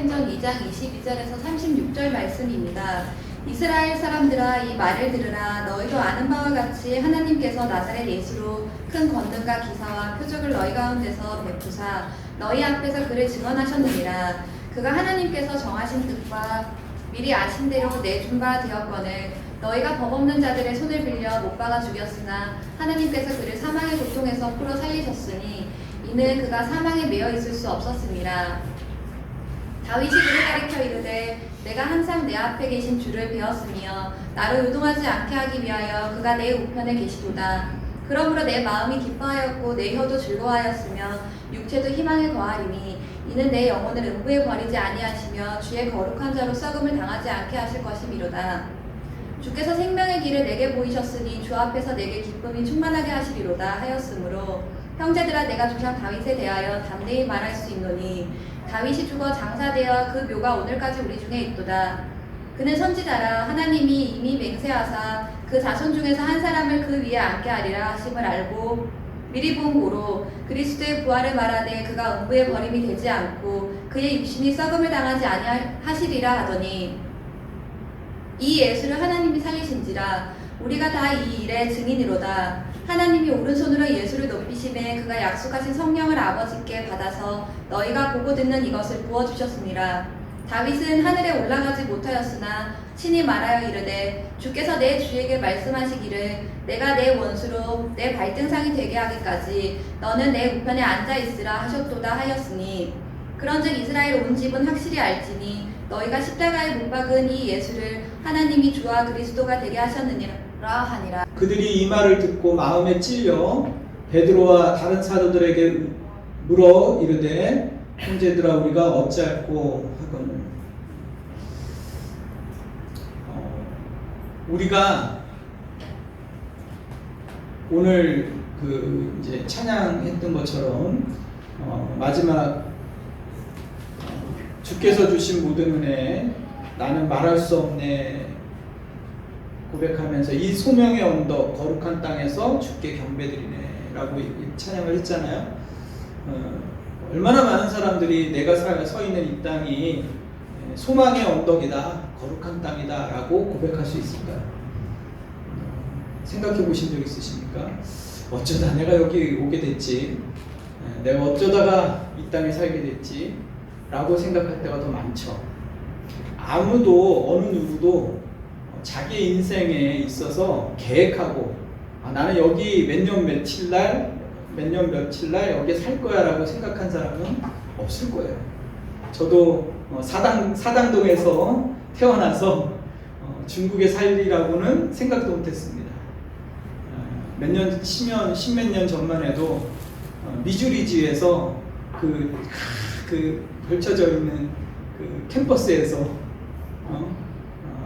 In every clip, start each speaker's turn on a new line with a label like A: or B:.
A: 사도행전 2장 22절에서 36절 말씀입니다. 이스라엘 사람들아 이 말을 들으라. 너희도 아는 바와 같이 하나님께서 나사렛 예수로 큰 권능과 기사와 표적을 너희 가운데서 베푸사 너희 앞에서 그를 증언하셨느니라. 그가 하나님께서 정하신 뜻과 미리 아신 대로 내준 바 되었거늘 너희가 법 없는 자들의 손을 빌려 못 박아 죽였으나 하나님께서 그를 사망의 고통에서 풀어 살리셨으니 이는 그가 사망에 매여 있을 수 없었음이라. 다윗이 그를 가리켜 이르되 내가 항상 내 앞에 계신 주를 배웠으며 나를 요동하지 않게 하기 위하여 그가 내 우편에 계시도다. 그러므로 내 마음이 기뻐하였고 내 혀도 즐거워하였으며 육체도 희망에 거하리니 이는 내 영혼을 음부에 버리지 아니하시며 주의 거룩한 자로 썩음을 당하지 않게 하실 것이미로다. 주께서 생명의 길을 내게 보이셨으니 주 앞에서 내게 기쁨이 충만하게 하시리로다 하였으므로 형제들아 내가 조상 다윗에 대하여 담대히 말할 수 있노니 다윗이 죽어 장사되어 그 묘가 오늘까지 우리 중에 있도다. 그는 선지자라 하나님이 이미 맹세하사 그 자손 중에서 한 사람을 그 위에 앉게 하리라 하심을 알고 미리 본 고로 그리스도의 부활을 말하되 그가 음부에 버림이 되지 않고 그의 육신이 썩음을 당하지 아니하시리라 하더니 이 예수를 하나님이 살리신지라. 우리가 다 이 일의 증인이로다. 하나님이 오른손으로 예수를 높이심에 그가 약속하신 성령을 아버지께 받아서 너희가 보고 듣는 이것을 부어주셨느니라. 다윗은 하늘에 올라가지 못하였으나 친히 말하여 이르되 주께서 내 주에게 말씀하시기를 내가 내 원수로 내 발등상이 되게 하기까지 너는 내 우편에 앉아있으라 하셨도다 하였으니 그런즉 이스라엘 온 집은 확실히 알지니 너희가 십자가에 못 박은 이 예수를 하나님이 주와 그리스도가 되게 하셨느니라 하니라.
B: 그들이 이 말을 듣고 마음에 찔려 베드로와 다른 사도들에게 물어 이르되 형제들아 우리가 어찌할꼬 하거늘. 우리가 오늘 이제 찬양했던 것처럼 마지막 주께서 주신 모든 은혜 나는 말할 수 없네 고백하면서 이 소명의 언덕 거룩한 땅에서 주께 경배드리네 라고 찬양을 했잖아요. 얼마나 많은 사람들이 내가 서 있는 이 땅이 소망의 언덕이다 거룩한 땅이다 라고 고백할 수 있을까요? 생각해 보신 적 있으십니까? 어쩌다 내가 여기 오게 됐지, 내가 어쩌다가 이 땅에 살게 됐지 라고 생각할 때가 더 많죠. 아무도 어느 누구도 자기 인생에 있어서 계획하고 나는 여기 몇 년 며칠 날 여기에 살 거야 라고 생각한 사람은 없을 거예요. 저도 사당동에서 태어나서 중국에 살리라고는 생각도 못했습니다. 십몇 년 전만 해도 미주리지에서 그 펼쳐져 있는 그 캠퍼스에서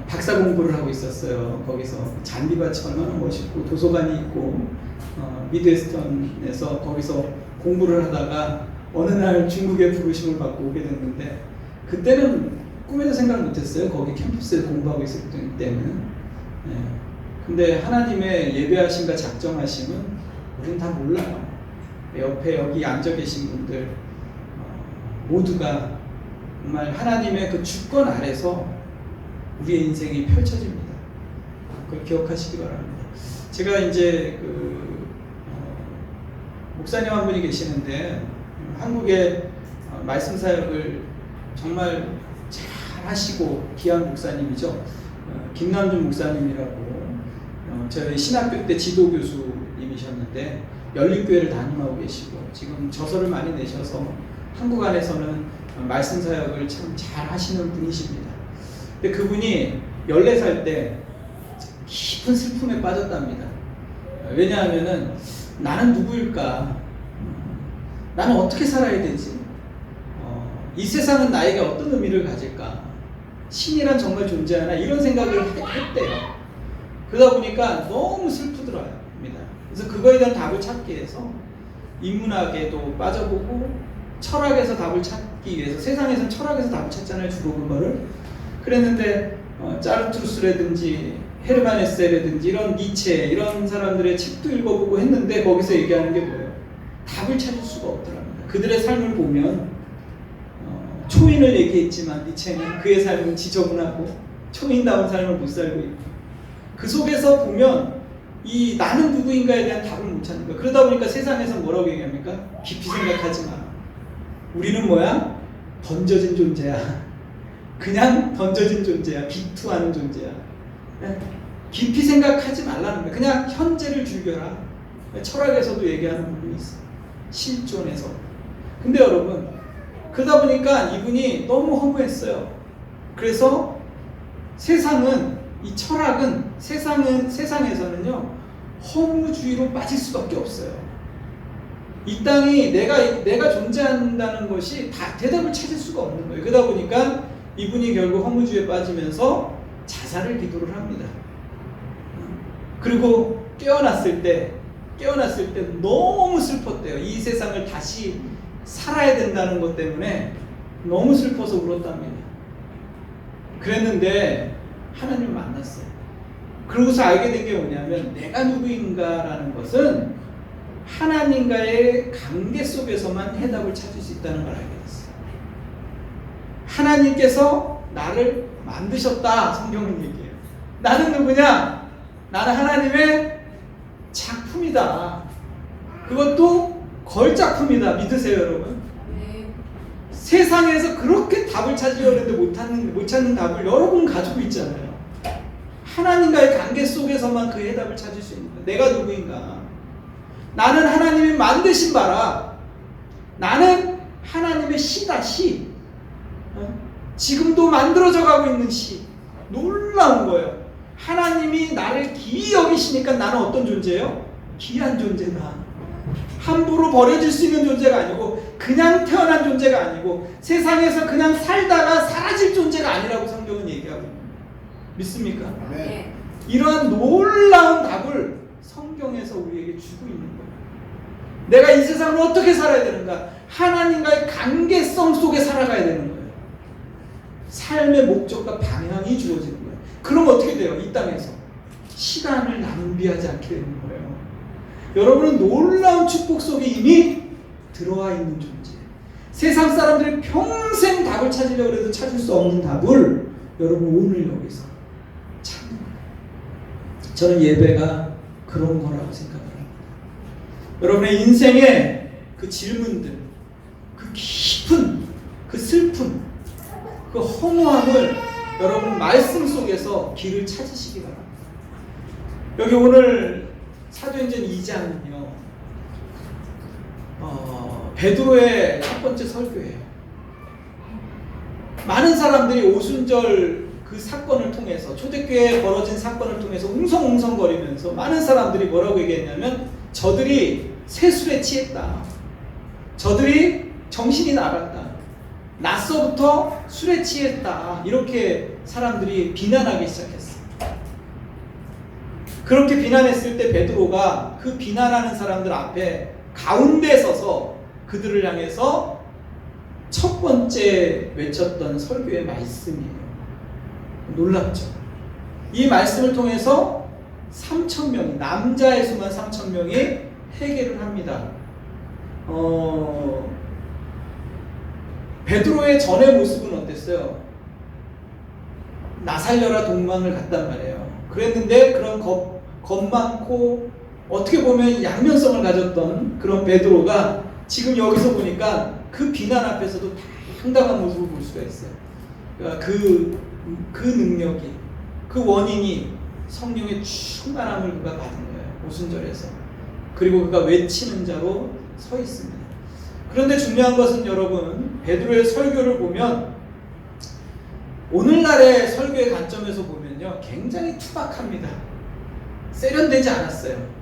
B: 박사 공부를 하고 있었어요. 거기서 잔디밭이 얼마나 멋있고 도서관이 있고 미드웨스턴에서 거기서 공부를 하다가 어느 날 중국의 부르심을 받고 오게 됐는데 그때는 꿈에도 생각 못했어요. 거기 캠퍼스에 공부하고 있을 때는. 근데 하나님의 예배하심과 작정하심은 우리는 다 몰라요. 옆에 여기 앉아 계신 분들 모두가 정말 하나님의 그 주권 아래서 우리의 인생이 펼쳐집니다. 그걸 기억하시기 바랍니다. 제가 이제 목사님 한 분이 계시는데 한국의 말씀 사역을 정말 잘 하시고 귀한 목사님이죠. 김남준 목사님이라고 저희 신학교 때 지도 교수님이셨는데 연립교회를 담임하고 계시고 지금 저서를 많이 내셔서 한국 안에서는 말씀 사역을 참 잘 하시는 분이십니다. 근데 그분이 14살 때 깊은 슬픔에 빠졌답니다. 왜냐하면은 나는 누구일까? 나는 어떻게 살아야 되지? 이 세상은 나에게 어떤 의미를 가질까? 신이란 정말 존재하나? 이런 생각을 했대요. 그러다 보니까 너무 슬프더랍니다. 그래서 그거에 대한 답을 찾기 위해서 인문학에도 빠져보고 철학에서 답을 찾기 위해서 세상에서는 철학에서 답을 찾잖아요. 주로 그거를. 그랬는데 짜르투스라든지 헤르만 헤세라든지 이런 니체 이런 사람들의 책도 읽어보고 했는데 거기서 얘기하는 게 뭐예요? 답을 찾을 수가 없더랍니다. 그들의 삶을 보면 초인을 얘기했지만 니체는 그의 삶은 지저분하고 초인다운 삶을 못 살고 있고, 그 속에서 보면 이 나는 누구인가에 대한 답을 못 찾는 거야. 그러다 보니까 세상에서 뭐라고 얘기합니까? 깊이 생각하지 마. 우리는 뭐야? 던져진 존재야. 그냥 던져진 존재야. 비투하는 존재야. 깊이 생각하지 말라는 거야. 그냥 현재를 즐겨라. 철학에서도 얘기하는 부분이 있어. 실존에서. 근데 여러분, 그러다 보니까 이분이 너무 허무했어요. 그래서 세상은, 이 철학은, 세상에서는요, 허무주의로 빠질 수밖에 없어요. 이 땅이 내가 존재한다는 것이 다 대답을 찾을 수가 없는 거예요. 그러다 보니까 이분이 결국 허무주의에 빠지면서 자살을 기도를 합니다. 그리고 깨어났을 때 너무 슬펐대요. 이 세상을 다시 살아야 된다는 것 때문에 너무 슬퍼서 울었답니다. 그랬는데 하나님을 만났어요. 그러고서 알게 된 게 뭐냐면, 내가 누구인가라는 것은 하나님과의 관계 속에서만 해답을 찾을 수 있다는 걸 알게 됐어요. 하나님께서 나를 만드셨다. 성경은 얘기해요. 나는 누구냐? 나는 하나님의 작품이다. 그것도 걸작품이다. 믿으세요, 여러분?
A: 네.
B: 세상에서 그렇게 답을 찾으려고 했는데 못 찾는 답을 여러분 가지고 있잖아요. 하나님과의 관계 속에서만 그 해답을 찾을 수 있는 거예요. 내가 누구인가? 나는 하나님이 만드신 바라. 나는 하나님의 시다, 시. 지금도 만들어져 가고 있는 시. 놀라운 거예요. 하나님이 나를 귀히 여기시니까 나는 어떤 존재예요? 귀한 존재다. 함부로 버려질 수 있는 존재가 아니고, 그냥 태어난 존재가 아니고, 세상에서 그냥 살다가 사라질 존재가 아니라고 성경은 얘기하고 있습니다. 믿습니까?
A: 네.
B: 이러한 놀라운 답을 성경에서 우리에게 주고 있는 거예요. 내가 이 세상을 어떻게 살아야 되는가? 하나님과의 관계성 속에 살아가야 되는 거예요. 삶의 목적과 방향이 주어지는 거예요. 그럼 어떻게 돼요? 이 땅에서 시간을 낭비하지 않게 되는 거예요. 여러분은 놀라운 축복 속에 이미 들어와 있는 존재예요. 세상 사람들이 평생 답을 찾으려고 해도 찾을 수 없는 답을 여러분 오늘 여기서 찾는 거예요. 저는 예배가 그런 거라고 생각을 합니다. 여러분의 인생의 그 질문들, 그 깊은 그 슬픔, 그 허무함을 여러분 말씀 속에서 길을 찾으시기 바랍니다. 여기 오늘 사도행전 2장은요, 베드로의 첫 번째 설교예요. 많은 사람들이 오순절 그 사건을 통해서, 초대교회에 벌어진 사건을 통해서 웅성웅성거리면서 많은 사람들이 뭐라고 얘기했냐면, 저들이 세술에 취했다. 저들이 정신이 나갔다. 낮서부터 술에 취했다. 이렇게 사람들이 비난하기 시작했어요. 그렇게 비난했을 때 베드로가 그 비난하는 사람들 앞에 가운데 서서 그들을 향해서 첫 번째 외쳤던 설교의 말씀이에요. 놀랍죠? 이 말씀을 통해서 3,000명이, 남자의 수만 3,000명이 회개를 합니다. 베드로의 전의 모습은 어땠어요? 나 살려라 동망을 갔단 말이에요. 그랬는데 그런 겁 많고 어떻게 보면 양면성을 가졌던 그런 베드로가 지금 여기서 보니까 그 비난 앞에서도 당당한 모습을 볼 수가 있어요. 그러니까 그 능력이, 그 원인이 성령의 충만함을 그가 받은 거예요. 오순절에서. 그리고 그가 외치는 자로 서 있습니다. 그런데 중요한 것은 여러분, 베드로의 설교를 보면, 오늘날의 설교의 관점에서 보면요, 굉장히 투박합니다. 세련되지 않았어요.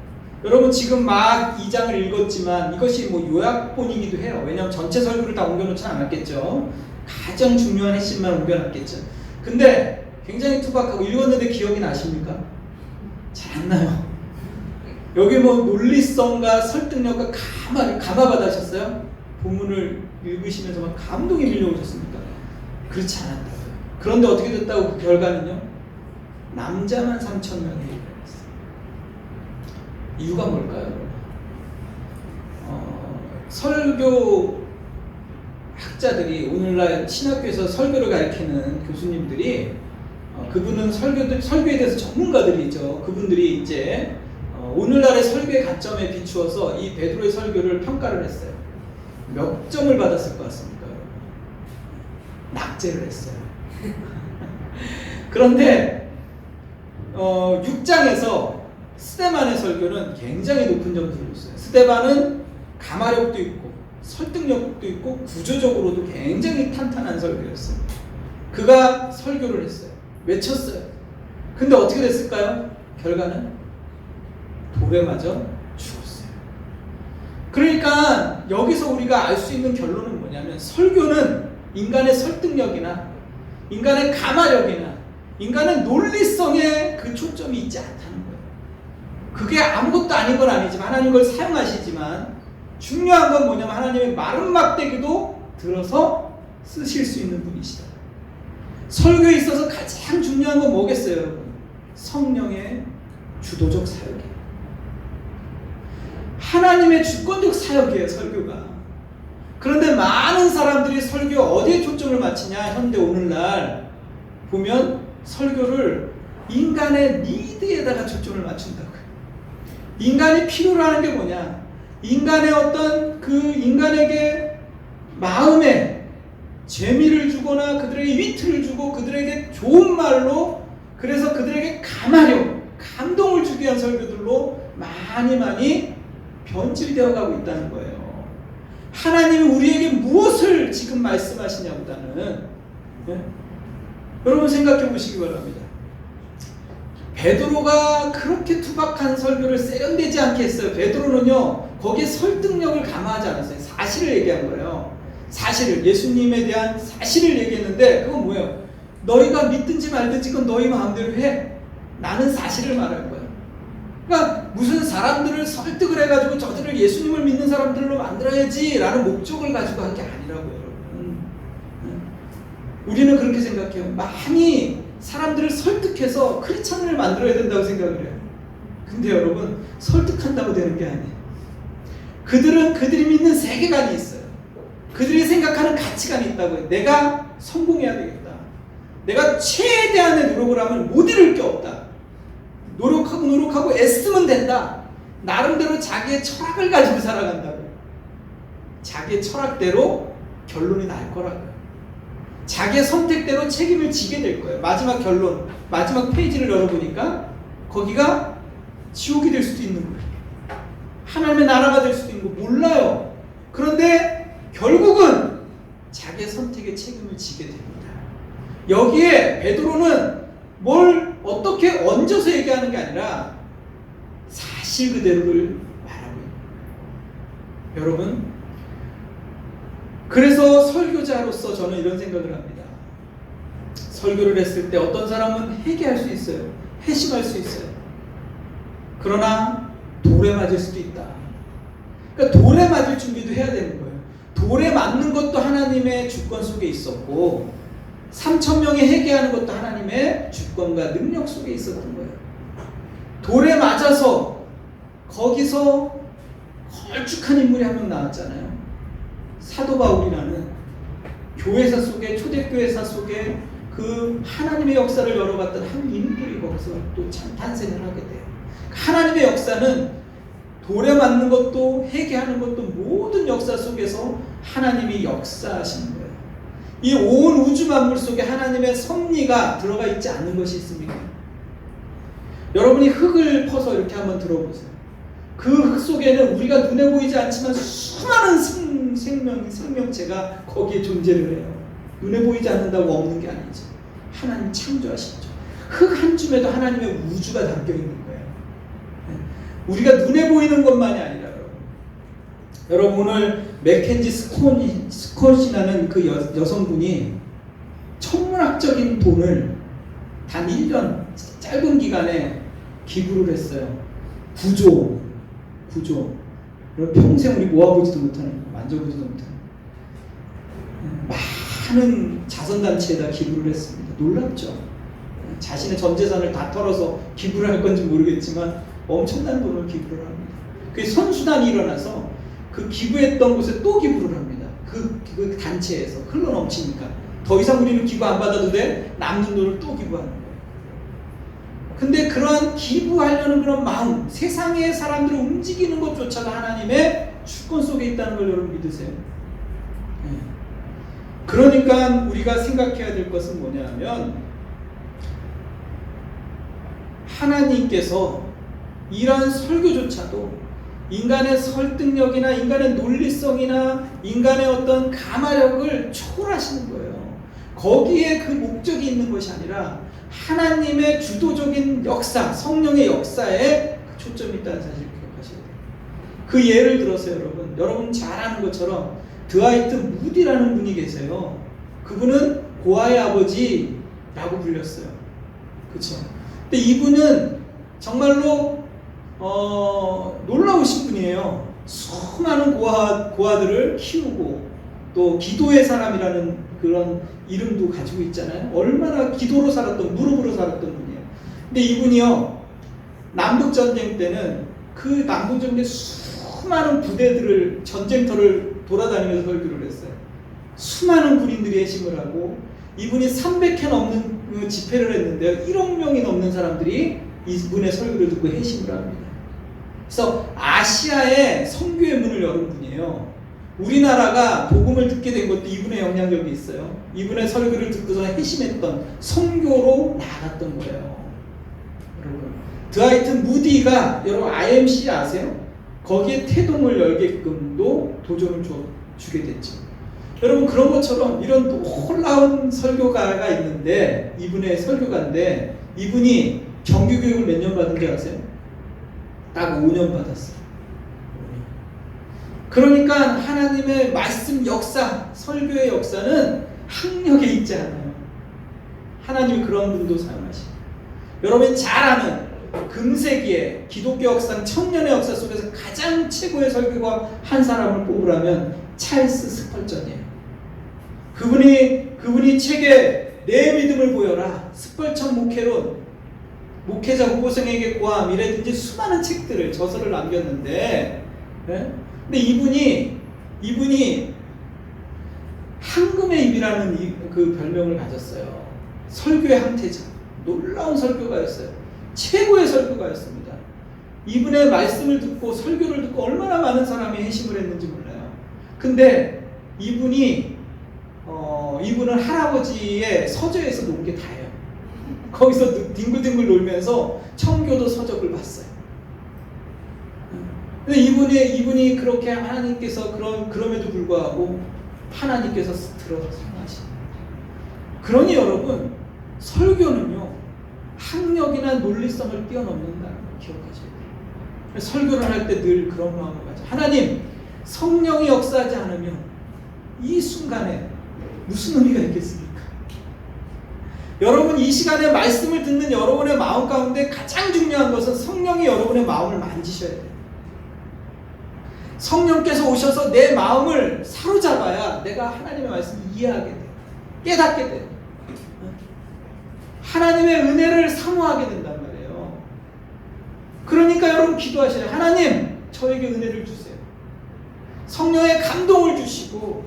B: 여러분 지금 막 2장을 읽었지만 이것이 뭐 요약본이기도 해요. 왜냐하면 전체 설교를 다 옮겨놓지 않았겠죠. 가장 중요한 핵심만 옮겨놨겠죠. 근데 굉장히 투박하고, 읽었는데 기억이 나십니까? 잘 안 나요. 여기 뭐 논리성과 설득력과 감화받으셨어요? 본문을 읽으시면서 막 감동이 밀려오셨습니까? 그렇지 않았다고요. 그런데 어떻게 됐다고? 그 결과는요, 남자만 3,000명이 일어났어요. 이유가 뭘까요? 설교 학자들이 오늘날 신학교에서 설교를 가르치는 교수님들이 그분은 설교에 대해서 전문가들이죠. 그분들이 이제 오늘날의 설교의 관점에 비추어서 이 베드로의 설교를 평가를 했어요. 몇 점을 받았을 것 같습니까? 낙제를 했어요. 그런데 6장에서 스데반의 설교는 굉장히 높은 점수를 줬어요. 스데반은 가마력도 있고 설득력도 있고 구조적으로도 굉장히 탄탄한 설교였어요. 그가 설교를 했어요. 외쳤어요. 근데 어떻게 됐을까요? 결과는 돌에 맞아 죽었어요. 그러니까 여기서 우리가 알 수 있는 결론은 뭐냐면 설교는 인간의 설득력이나 인간의 가마력이나 인간의 논리성에 그 초점이 있지 않다는 거예요. 그게 아무것도 아닌 건 아니지만 하나님 그걸 사용하시지만 중요한 건 뭐냐면 하나님의 마른 막대기도 들어서 쓰실 수 있는 분이시다. 설교에 있어서 가장 중요한 건 뭐겠어요, 여러분? 성령의 주도적 사역이에요. 하나님의 주권적 사역이에요, 설교가. 그런데 많은 사람들이 설교 어디에 초점을 맞추냐? 현대 오늘날 보면 설교를 인간의 니드에다가 초점을 맞춘다고요. 인간이 필요로 하는 게 뭐냐? 인간의 어떤 그 인간에게 마음에 재미를 주거나 그들에게 위트를 주고 그들에게 좋은 말로 그래서 그들에게 감화력, 감동을 주기 위한 설교들로 많이 변질되어 가고 있다는 거예요. 하나님이 우리에게 무엇을 지금 말씀하시냐보다는 여러분 생각해 보시기 바랍니다. 베드로가 그렇게 투박한 설교를 세련되지 않게 했어요. 베드로는요 거기에 설득력을 감화하지 않았어요. 사실을 얘기한 거예요. 사실을, 예수님에 대한 사실을 얘기했는데 그건 뭐예요? 너희가 믿든지 말든지 그건 너희 마음대로 해. 나는 사실을 말할 거야. 그러니까 무슨 사람들을 설득을 해가지고 저들을 예수님을 믿는 사람들로 만들어야지 라는 목적을 가지고 한 게 아니라고요, 여러분. 우리는 그렇게 생각해요. 많이 사람들을 설득해서 크리스찬을 만들어야 된다고 생각을 해요. 근데 여러분, 설득한다고 되는 게 아니에요. 그들이 믿는 세계관이 있어요. 그들이 생각하는 가치관이 있다고 해요. 내가 성공해야 되겠다. 내가 최대한의 노력을 하면 못 이룰 게 없다. 노력하고 애쓰면 된다. 나름대로 자기의 철학을 가지고 살아간다고. 자기의 철학대로 결론이 날 거라고요. 자기의 선택대로 책임을 지게 될 거예요. 마지막 결론, 마지막 페이지를 열어보니까 거기가 지옥이 될 수도 있는 거예요. 하나님의 나라가 될 수도 있는 거 몰라요. 그런데 결국은 자기의 선택의 책임을 지게 됩니다. 여기에 베드로는 뭘 어떻게 얹어서 얘기하는 게 아니라 사실 그대로를 말하고 있는 거예요. 여러분, 그래서 설교자로서 저는 이런 생각을 합니다. 설교를 했을 때 어떤 사람은 회개할 수 있어요. 회심할 수 있어요. 그러나 돌에 맞을 수도 있다. 그러니까 돌에 맞을 준비도 해야 되는 거예요. 돌에 맞는 것도 하나님의 주권 속에 있었고 3,000명이 회개하는 것도 하나님의 주권과 능력 속에 있었던 거예요. 돌에 맞아서 거기서 걸쭉한 인물이 한 명 나왔잖아요. 사도 바울이라는 교회사 속에, 초대교회사 속에 그 하나님의 역사를 열어갔던 한 인물이 거기서 또 참 탄생을 하게 돼요. 하나님의 역사는 돌에 맞는 것도 회개하는 것도 모든 역사 속에서 하나님이 역사하시는 거예요. 이 온 우주 만물 속에 하나님의 섭리가 들어가 있지 않은 것이 있습니까? 여러분이 흙을 퍼서 이렇게 한번 들어보세요. 그 흙 속에는 우리가 눈에 보이지 않지만 수많은 생명체가 거기에 존재를 해요. 눈에 보이지 않는다고 없는 게 아니죠. 하나님 창조하시죠. 흙 한 줌에도 하나님의 우주가 담겨 있는 거예요. 우리가 눈에 보이는 것만이 아니라 여러분 오늘 맥켄지 스콧이라는 그 여성분이 천문학적인 돈을 단 1년 짧은 기간에 기부를 했어요. 9조. 평생 우리 모아보지도 못하는, 만져보지도 못하는 많은 자선단체에다 기부를 했습니다. 놀랍죠? 자신의 전 재산을 다 털어서 기부를 할 건지 모르겠지만 엄청난 돈을 기부를 합니다. 그 선수단이 일어나서 그 기부했던 곳에 또 기부를 합니다. 그 단체에서 흘러 넘치니까 더 이상 우리는 기부 안 받아도 돼? 남는 돈을 또 기부하는 거예요. 근데 그러한 기부하려는 그런 마음, 세상의 사람들을 움직이는 것조차도 하나님의 주권 속에 있다는 걸 여러분 믿으세요? 네. 그러니까 우리가 생각해야 될 것은 뭐냐면 하나님께서 이러한 설교조차도 인간의 설득력이나 인간의 논리성이나 인간의 어떤 감화력을 초월하시는 거예요. 거기에 그 목적이 있는 것이 아니라 하나님의 주도적인 역사, 성령의 역사에 초점이 있다는 사실을 기억하셔야 돼요. 그 예를 들어서 여러분 잘 아는 것처럼 드와이트 무디라는 분이 계세요. 그분은 고아의 아버지라고 불렸어요. 그렇죠? 근데 이분은 정말로 놀라우신 분이에요. 수많은 고아들을 키우고 또 기도의 사람이라는 그런 이름도 가지고 있잖아요. 얼마나 기도로 살았던, 무릎으로 살았던 분이에요. 근데 이분이요, 남북전쟁 때는 그 남북전쟁 수많은 부대들을, 전쟁터를 돌아다니면서 설교를 했어요. 수많은 군인들이 회심을 하고, 이분이 300회 넘는 집회를 했는데요, 1억 명이 넘는 사람들이 이분의 설교를 듣고 회심을 합니다. 그래서 아시아의 선교의 문을 여는 분이에요. 우리나라가 복음을 듣게 된 것도 이분의 영향력이 있어요. 이분의 설교를 듣고서 회심했던, 선교로 나아갔던 거예요. 여러분, 드와이트 무디가 여러분 IMC 아세요? 거기에 태동을 열게끔도 도전을 주게 됐죠. 여러분, 그런 것처럼 이런 놀라운 설교가가 있는데, 이분의 설교가인데, 이분이 정규교육을 몇 년 받은 줄 아세요? 딱 5년 받았어요. 그러니까 하나님의 말씀 역사, 설교의 역사는 학력에 있지 않아요. 하나님이 그런 분도 사용하시고, 여러분이 잘 아는 금세기의 기독교 역사, 천년의 역사 속에서 가장 최고의 설교가 한 사람을 뽑으라면 찰스 스펄전이에요. 그분이 책에 내 믿음을 보여라, 스펄전 목회론, 목회자 후보생에게 고함, 이라든지 수많은 책들을, 저서를 남겼는데, 네? 근데 이분이 황금의 입이라는 그 별명을 가졌어요. 설교의 항태자, 놀라운 설교가였어요. 최고의 설교가였습니다. 이분의 말씀을 듣고 설교를 듣고 얼마나 많은 사람이 회심을 했는지 몰라요. 근데 이분은 할아버지의 서재에서 논 게 다예요. 거기서 뒹굴뒹굴 놀면서 청교도 서적을 봤어요. 근데 이분이 그렇게 하나님께서 그럼에도 불구하고 하나님께서 들어서 사용하시는. 그러니 여러분, 설교는요, 학력이나 논리성을 뛰어넘는다는 걸 기억하셔야 돼요. 설교를 할 때 늘 그런 마음을 가져. 하나님, 성령이 역사하지 않으면 이 순간에 무슨 의미가 있겠습니까? 여러분, 이 시간에 말씀을 듣는 여러분의 마음 가운데 가장 중요한 것은 성령이 여러분의 마음을 만지셔야 돼요. 성령께서 오셔서 내 마음을 사로잡아야 내가 하나님의 말씀을 이해하게 돼요. 깨닫게 돼요. 하나님의 은혜를 사모하게 된단 말이에요. 그러니까 여러분 기도하시래요. 하나님, 저에게 은혜를 주세요. 성령의 감동을 주시고,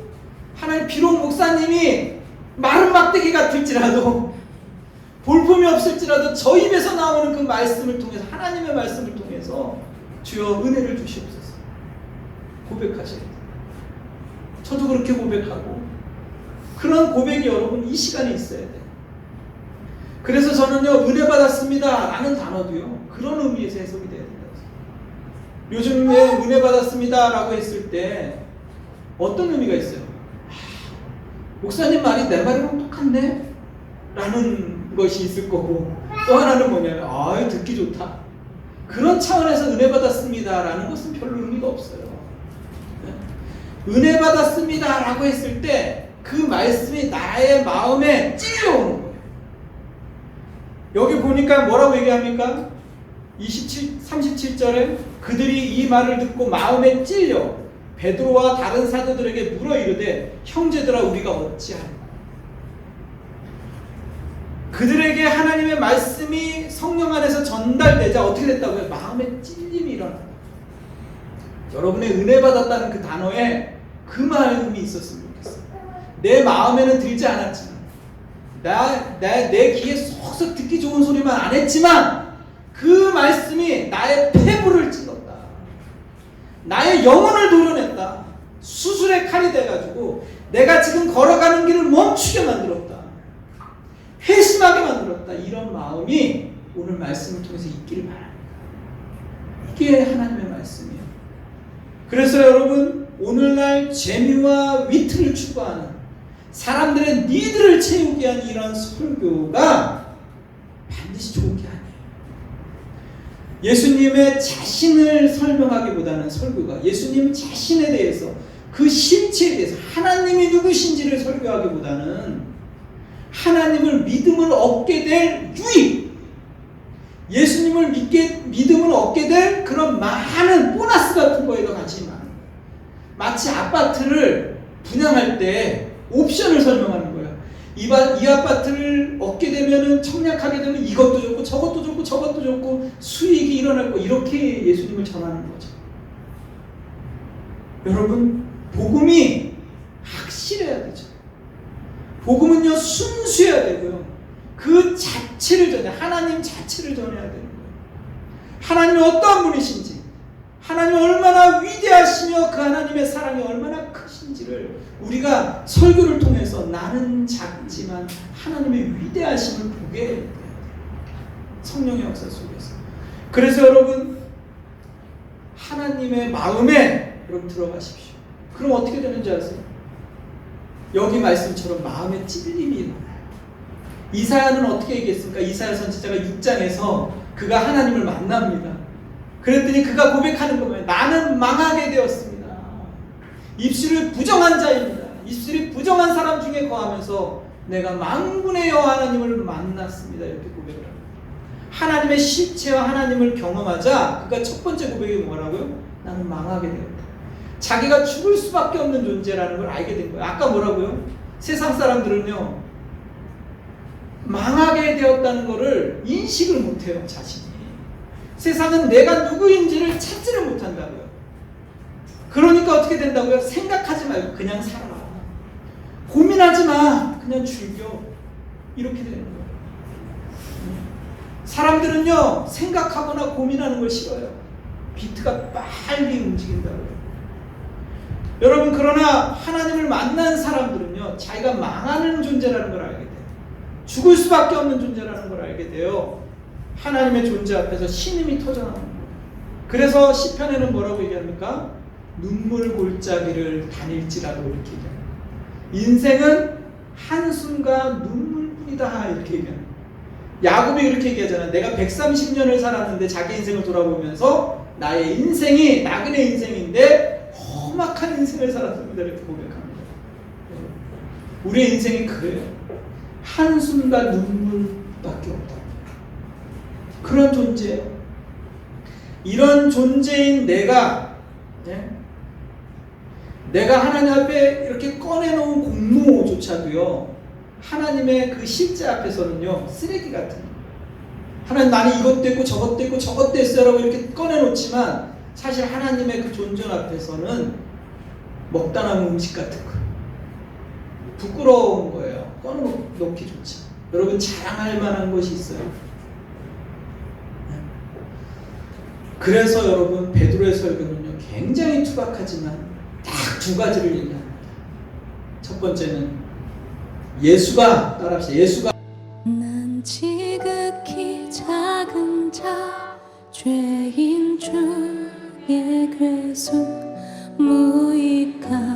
B: 하나님, 비록 목사님이 마른 막대기 같을지라도, 볼품이 없을지라도 저 입에서 나오는 그 말씀을 통해서, 하나님의 말씀을 통해서 주여 은혜를 주시옵소서 고백하셔야 돼요. 저도 그렇게 고백하고, 그런 고백이 여러분 이 시간에 있어야 돼요. 그래서 저는요, 은혜 받았습니다 라는 단어도요, 그런 의미에서 해석이 돼야 된다고 생각해요. 요즘에 은혜 받았습니다 라고 했을 때 어떤 의미가 있어요? 목사님 말이 내 말이랑 똑같네? 라는 것이 있을 거고, 또 하나는 뭐냐면 듣기 좋다, 그런 차원에서 은혜 받았습니다 라는 것은 별로 의미가 없어요. 은혜 받았습니다 라고 했을 때 그 말씀이 나의 마음에 찔려오는 거예요. 여기 보니까 뭐라고 얘기합니까? 37절에 그들이 이 말을 듣고 마음에 찔려 베드로와 다른 사도들에게 물어 이르되 형제들아 우리가 어찌하리까. 그들에게 하나님의 말씀이 성령 안에서 전달되자 어떻게 됐다고요? 마음에 찔림이 일어난다. 여러분의 은혜 받았다는 그 단어에 그 마음이 있었으면 좋겠어. 내 마음에는 들지 않았지만 내 귀에 쏙쏙 듣기 좋은 소리만 안 했지만 그 말씀이 나의 폐부를 찔렀다. 나의 영혼을 도려냈다. 수술의 칼이 돼가지고 내가 지금 걸어가는 길을 멈추게 만들었다. 회심하게 만들었다. 이런 마음이 오늘 말씀을 통해서 있기를 바랍니다. 이게 하나님의 말씀이에요. 그래서 여러분, 오늘날 재미와 위트를 추구하는 사람들의 니드를 채우기 위한 이런 설교가 반드시 좋은 게 아니에요. 예수님의 자신을 설명하기보다는 설교가 예수님 자신에 대해서, 그 실체에 대해서, 하나님이 누구신지를 설교하기보다는 하나님을 믿음을 얻게 될 유익, 예수님을 믿음을 얻게 될 그런 많은 보너스 같은 거에 더 관심이 많은 거예요. 마치 아파트를 분양할 때 옵션을 설명하는 거예요. 이 아파트를 얻게 되면은, 청약하게 되면 이것도 좋고 저것도 좋고 저것도 좋고 수익이 일어날 거, 이렇게 예수님을 전하는 거죠. 여러분, 복음이 확실해야 되죠. 복음은요, 순수해야 되고요. 그 자체를 전해, 하나님 자체를 전해야 되는 거예요. 하나님이 어떠한 분이신지, 하나님이 얼마나 위대하시며 그 하나님의 사랑이 얼마나 크신지를 우리가 설교를 통해서 나는 작지만 하나님의 위대하심을 보게 돼요. 성령의 역사 속에서. 그래서 여러분, 하나님의 마음에 여러분 들어가십시오. 그럼 어떻게 되는지 아세요? 여기 말씀처럼 마음에 찔림이 일어나요. 이사야는 어떻게 얘기했습니까? 이사야 선지자가 6장에서 그가 하나님을 만납니다. 그랬더니 그가 고백하는 거예요. 나는 망하게 되었습니다. 입술이 부정한 자입니다. 입술이 부정한 사람 중에 거하면서 내가 만군의 여호와 하나님을 만났습니다. 이렇게 고백을 합니다. 하나님의 실체와 하나님을 경험하자 그가 첫 번째 고백이 뭐라고요? 나는 망하게 되었다. 자기가 죽을 수밖에 없는 존재라는 걸 알게 된 거예요. 아까 뭐라고요? 세상 사람들은요, 망하게 되었다는 것을 인식을 못해요. 자신이. 세상은 내가 누구인지를 찾지를 못한다고요. 그러니까 어떻게 된다고요? 생각하지 말고 그냥 살아. 고민하지 마. 그냥 즐겨. 이렇게 되는 거예요. 사람들은요, 생각하거나 고민하는 걸 싫어요. 비트가 빨리 움직인다고요. 여러분, 그러나 하나님을 만난 사람들은요, 자기가 망하는 존재라는 걸 알게 돼요. 죽을 수밖에 없는 존재라는 걸 알게 돼요. 하나님의 존재 앞에서 신음이 터져나오는 거예요. 그래서 시편에는 뭐라고 얘기합니까? 눈물 골짜기를 다닐지라도 이렇게 얘기합니다. 인생은 한숨과 눈물뿐이다, 이렇게 얘기합니다. 야곱이 그렇게 얘기하잖아요. 내가 130년을 살았는데 자기 인생을 돌아보면서 나의 인생이 나그네 인생인데 험악한 인생을 살았습니다, 이렇게 고백합니다. 우리의 인생이 그래요. 한숨과 눈물밖에 없다. 그런 존재예요. 이런 존재인 내가 하나님 앞에 이렇게 꺼내놓은 공로조차도요, 하나님의 그 실제 앞에서는요, 쓰레기 같은 거예요. 하나님, 나는 이것도 했고 저것도 했고 저것도 했어라고 이렇게 꺼내놓지만 사실 하나님의 그 존재 앞에서는 먹다 남은 음식 같은 거, 부끄러운 거예요. 꺼내놓기 좋지. 여러분, 자랑할 만한 것이 있어요. 그래서 여러분, 베드로의 설교는요, 굉장히 투박하지만 딱 두 가지를 얘기합니다. 첫 번째는 예수가, 따라합시다. 예수가
C: 난 지극히 작은 자 죄인 중에 괴수 무익한